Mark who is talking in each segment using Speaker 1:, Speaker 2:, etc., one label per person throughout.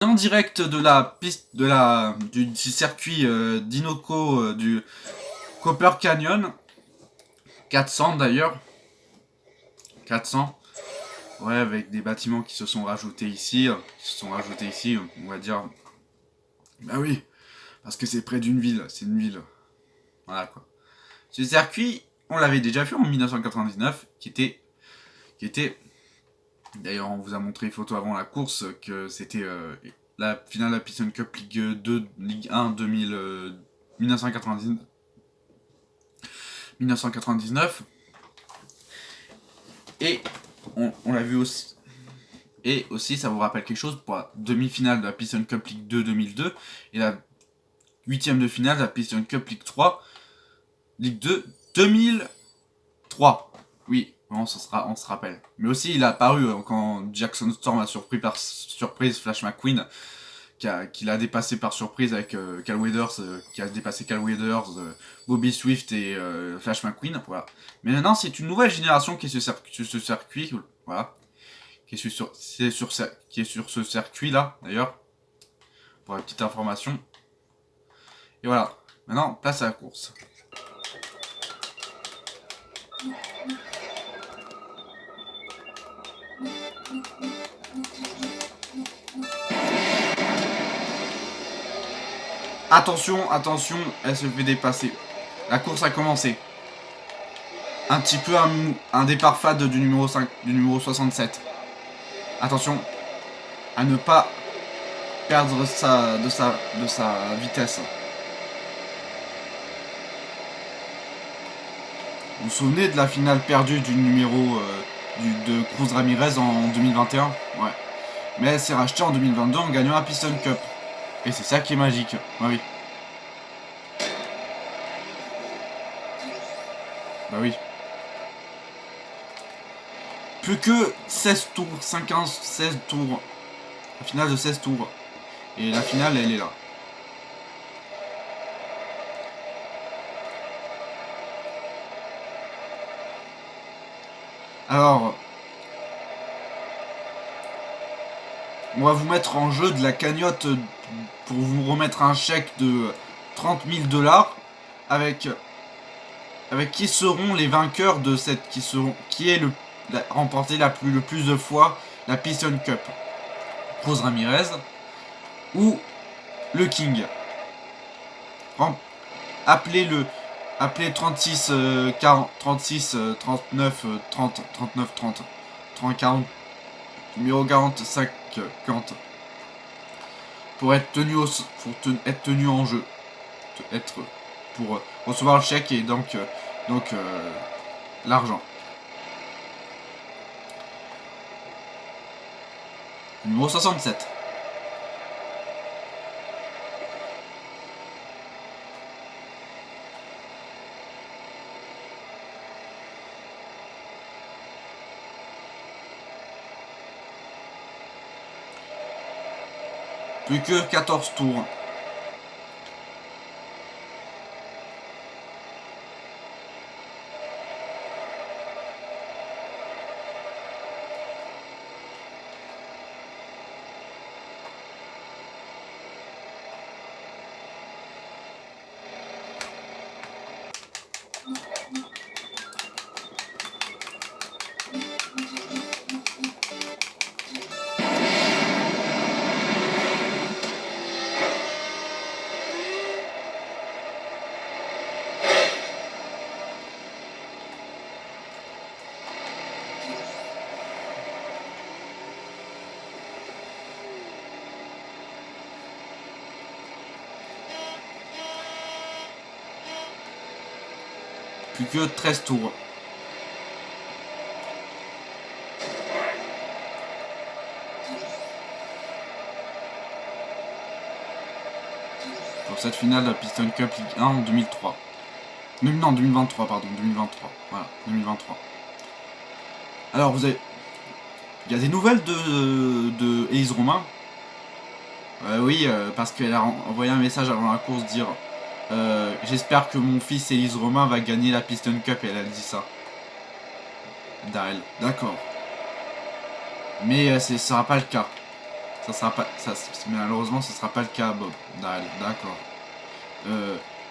Speaker 1: En direct de la piste du circuit d'Inoko du Copper Canyon 400 d'ailleurs 400, ouais, avec des bâtiments qui se sont rajoutés ici, on va dire. Bah oui, parce que c'est près d'une ville, c'est une ville, voilà quoi. Ce circuit, on l'avait déjà vu en 1999, qui était d'ailleurs, on vous a montré une photo avant la course que c'était la finale de la Piston Cup Ligue 2, Ligue 1 1999. Et on l'a vu aussi. Et aussi, ça vous rappelle quelque chose pour la demi-finale de la Piston Cup Ligue 2 2002 et la huitième de finale de la Piston Cup Ligue 3, Ligue 2 2003. Oui, on se rappelle. Mais aussi, il a apparu quand Jackson Storm a par surprise Flash McQueen, qui l'a dépassé par surprise avec Cal Waders, qui a dépassé Cal Waders, Bobby Swift et Flash McQueen. Voilà. Mais maintenant, c'est une nouvelle génération qui est sur ce circuit. Voilà. Qui est sur ce circuit-là, d'ailleurs. Pour la petite information. Et voilà. Maintenant, place à la course. Attention, attention, elle se fait dépasser. La course a commencé. Un petit peu un départ fade du numéro 5, du numéro 67. Attention à ne pas perdre de sa vitesse. Vous vous souvenez de la finale perdue du numéro de Cruz Ramirez en 2021? Ouais. Mais elle s'est rachetée en 2022 en gagnant la Piston Cup. Et c'est ça qui est magique. Ouais, oui. Bah oui. Plus que 16 tours, 15, 16 tours. La finale de 16 tours. Et la finale, elle est là. Alors, on va vous mettre en jeu de la cagnotte pour vous remettre un chèque de 30 000 $, avec qui seront les vainqueurs de cette qui est remporté le plus de fois la Piston Cup. Cruz Ramirez ou le King. Appelez 36 40 36 39 30 39 30 30 40 numéro 45 50 pour être tenu en jeu, pour recevoir le chèque et donc l'argent. Numéro 67. Plus que 14 tours. Plus que 13 tours. Pour cette finale de la Piston Cup Ligue 1 en 2003. Non, 2023, pardon, 2023. Voilà, 2023. Alors, il y a des nouvelles de Élise Romain. Oui, parce qu'elle a envoyé un message avant la course dire j'espère que mon fils Élise Romain va gagner la Piston Cup, et elle a dit ça. Darrell, d'accord. Mais ce sera pas le cas. ça sera pas, malheureusement, ce sera pas le cas, Bob. D'accord.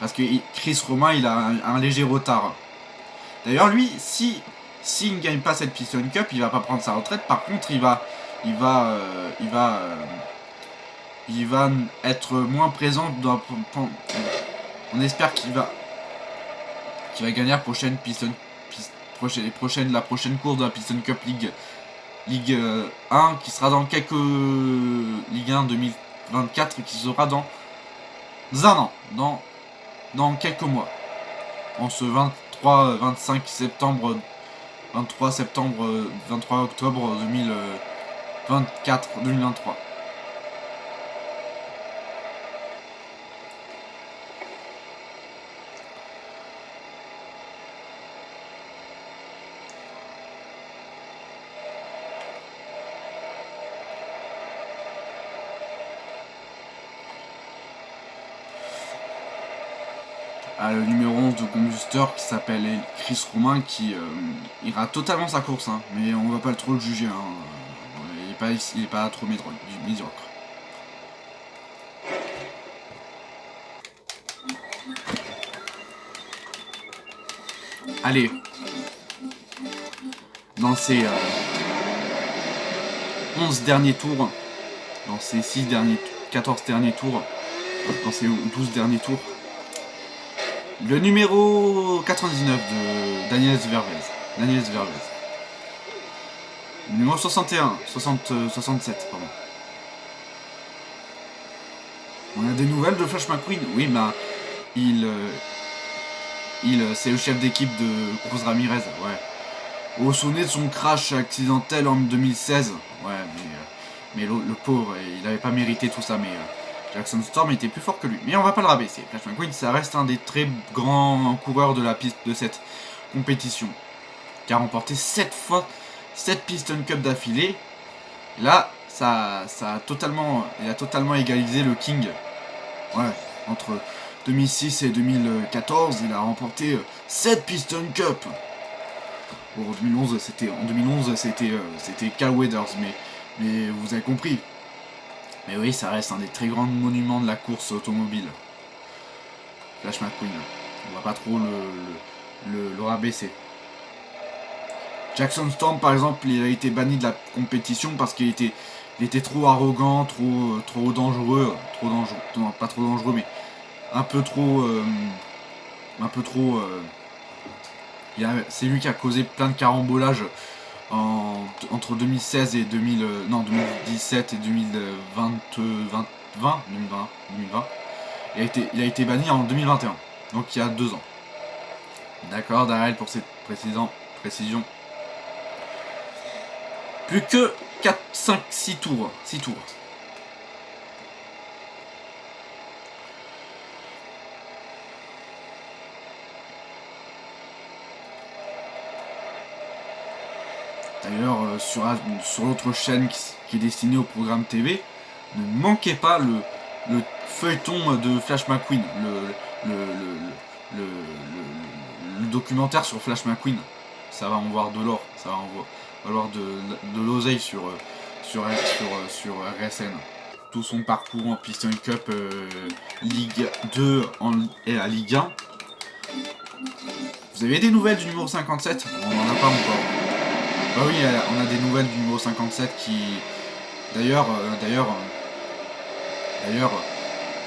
Speaker 1: Parce que Chris Romain, il a un léger retard. D'ailleurs, lui, s'il ne gagne pas cette Piston Cup, il va pas prendre sa retraite. Par contre, il va être moins présent dans. On espère qu'il va gagner la prochaine la prochaine course de la Piston Cup Ligue 1 qui sera dans quelques Ligue 1 2024 qui sera dans un an, dans quelques mois. En ce 23 octobre 2023. Le numéro 11 de Combustor qui s'appelle Chris Romain qui ira totalement sa course, hein, mais on va pas trop le juger, hein. Il est pas trop médiocre. Allez, dans ces 11 derniers tours, dans ces 14 derniers tours, dans ces 12 derniers tours, le numéro 99 de Daniel Zvervez. Le numéro 67, pardon. On a des nouvelles de Flash McQueen. Oui, bah, c'est le chef d'équipe de Cruz Ramirez, ouais. Au sonnet de son crash accidentel en 2016, ouais, mais le pauvre, il n'avait pas mérité tout ça, mais Jackson Storm était plus fort que lui. Mais on va pas le rabaisser. Flash McQueen, ça reste un des très grands coureurs de la piste de cette compétition, qui a remporté 7 Piston Cup d'affilée. Là, il a totalement égalisé le King. Ouais, entre 2006 et 2014, il a remporté 7 Piston Cup. Bon, en 2011, c'était Cal Weathers, mais vous avez compris. Mais oui, ça reste un des très grands monuments de la course automobile. Flash McQueen. On va pas trop le rabaisser. Jackson Storm, par exemple, il a été banni de la compétition parce qu'il était trop arrogant, trop dangereux. Non, pas trop dangereux, mais un peu trop. C'est lui qui a causé plein de carambolages entre 2016 et 2017 et 2020. Il a été banni en 2021, donc il y a 2 ans. D'accord, Darrell, pour cette précision. Plus que 4, 5, 6 tours. D'ailleurs, sur l'autre chaîne qui est destinée au programme TV, ne manquez pas le feuilleton de Flash McQueen, le documentaire sur Flash McQueen. Ça va en voir de l'or, ça va en valoir de l'oseille sur RSN. Tout son parcours en Piston Cup Ligue 2 et la Ligue 1. Vous avez des nouvelles du numéro 57 ? On n'en a pas encore. Bah oui, on a des nouvelles du numéro 57 qui... D'ailleurs,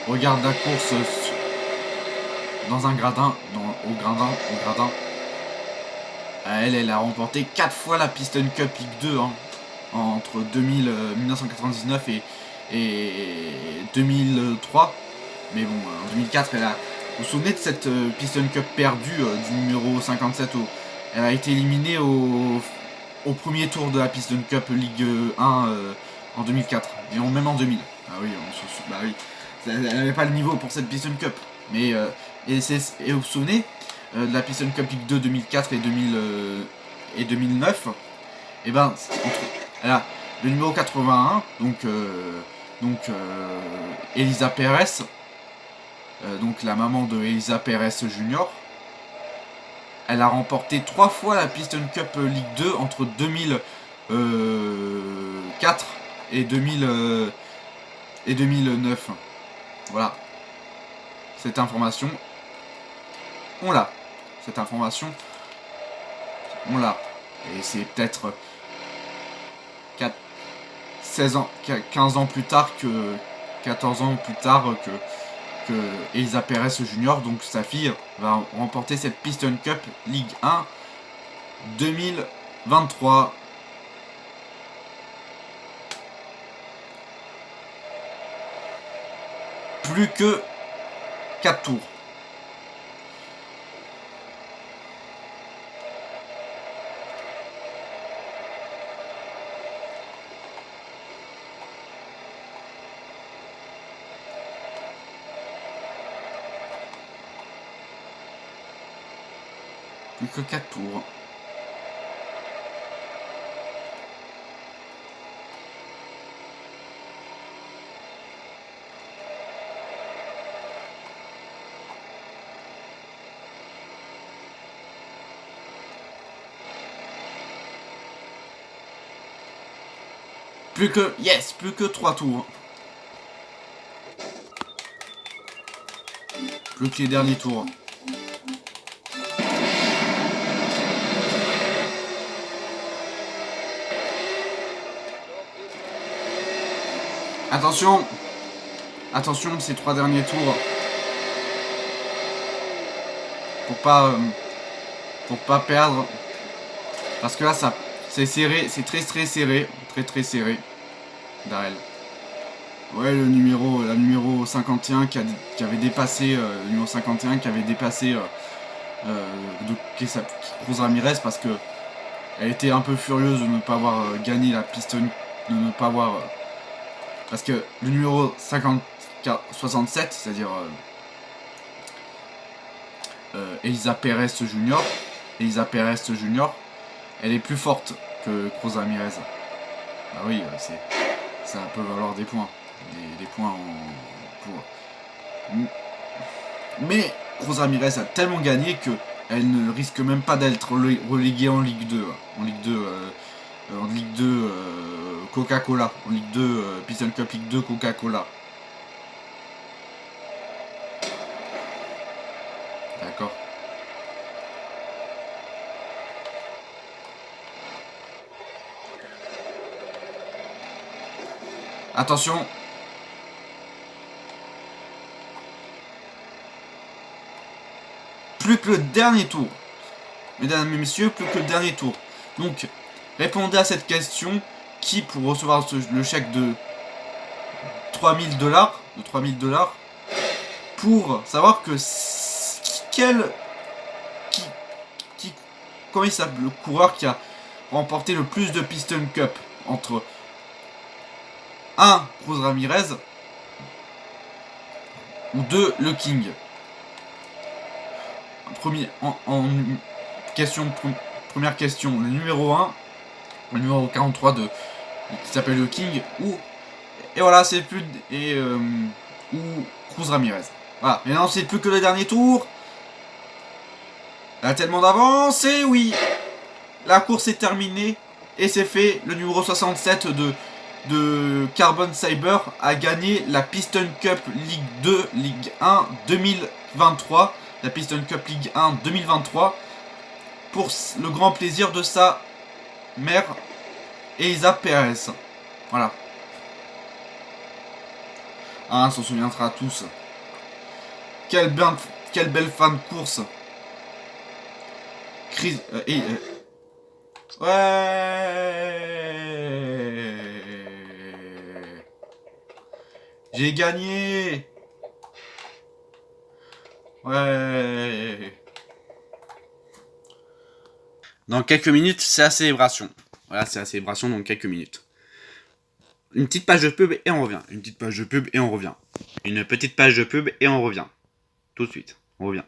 Speaker 1: regarde la course dans un gradin, au gradin. Elle a remporté 4 fois la Piston Cup Ligue 2 hein, entre 1999 et 2003. Mais bon, en 2004, vous vous souvenez de cette Piston Cup perdue du numéro 57 elle a été éliminée au premier tour de la Piston Cup Ligue 1 en 2004. Et même en 2000. Ah oui, bah oui. Elle n'avait pas le niveau pour cette Piston Cup. Mais, et vous vous souvenez de la Piston Cup Ligue 2 2004 et 2009, et ben voilà, le numéro 81, donc Elisa Perez, donc la maman de Elisa Perez Junior, elle a remporté 3 fois la Piston Cup Ligue 2 entre 2004 et et 2009. Voilà. Cette information, on l'a. Cette information, on l'a. Et c'est peut-être 16 ans, 15 ans plus tard que 14 ans plus tard que Elisa Perez Junior, donc sa fille, va remporter cette Piston Cup Ligue 1 2023. Plus que 4 tours. Plus que 4 tours. Plus que 3 tours. Plus que les derniers tours. Attention. Attention, ces 3 derniers tours. Pour pas perdre. Parce que là, ça, c'est serré, c'est très serré. Très serré. Darrell. Ouais, la numéro 51 qui avait dépassé, le numéro 51 qui avait dépassé Cruz Ramirez parce que elle était un peu furieuse de ne pas avoir gagné la piston, de ne pas avoir parce que le numéro 67, c'est-à-dire Elisa Perez Junior, elle est plus forte que Cruz Ramirez. Bah oui, ça peut valoir des points. Des points Mais Cruz Ramirez a tellement gagné que elle ne risque même pas d'être reléguée en Ligue 2. En Ligue 2 Coca-Cola. En Ligue 2 Piston Cup Ligue 2 Coca-Cola. D'accord. Attention. Plus que le dernier tour. Mesdames et messieurs, plus que le dernier tour. Donc, répondez à cette question. Qui, pour recevoir le chèque de $3000, pour savoir que comment il s'appelle le coureur qui a remporté le plus de Piston Cup entre 1. Cruz Ramirez ou 2. Le King. Première question, le numéro 1, le numéro 43 qui s'appelle le King et voilà, c'est plus ou Cruz Ramirez. Voilà, maintenant c'est plus que le dernier tour. Elle a tellement d'avance et oui, la course est terminée et c'est fait. Le numéro 67 de Carbon Cyber a gagné la Piston Cup Ligue 2, Ligue 1 2023. La Piston Cup Ligue 1 2023 pour le grand plaisir de sa mère Elisa Perez. Voilà. Ah, on s'en souviendra tous. Quelle belle fin de course. Ouais. J'ai gagné. Ouais. Dans quelques minutes, c'est la célébration. Voilà, c'est la célébration dans quelques minutes. Une petite page de pub et on revient. Une petite page de pub et on revient. Une petite page de pub et on revient. Tout de suite, on revient.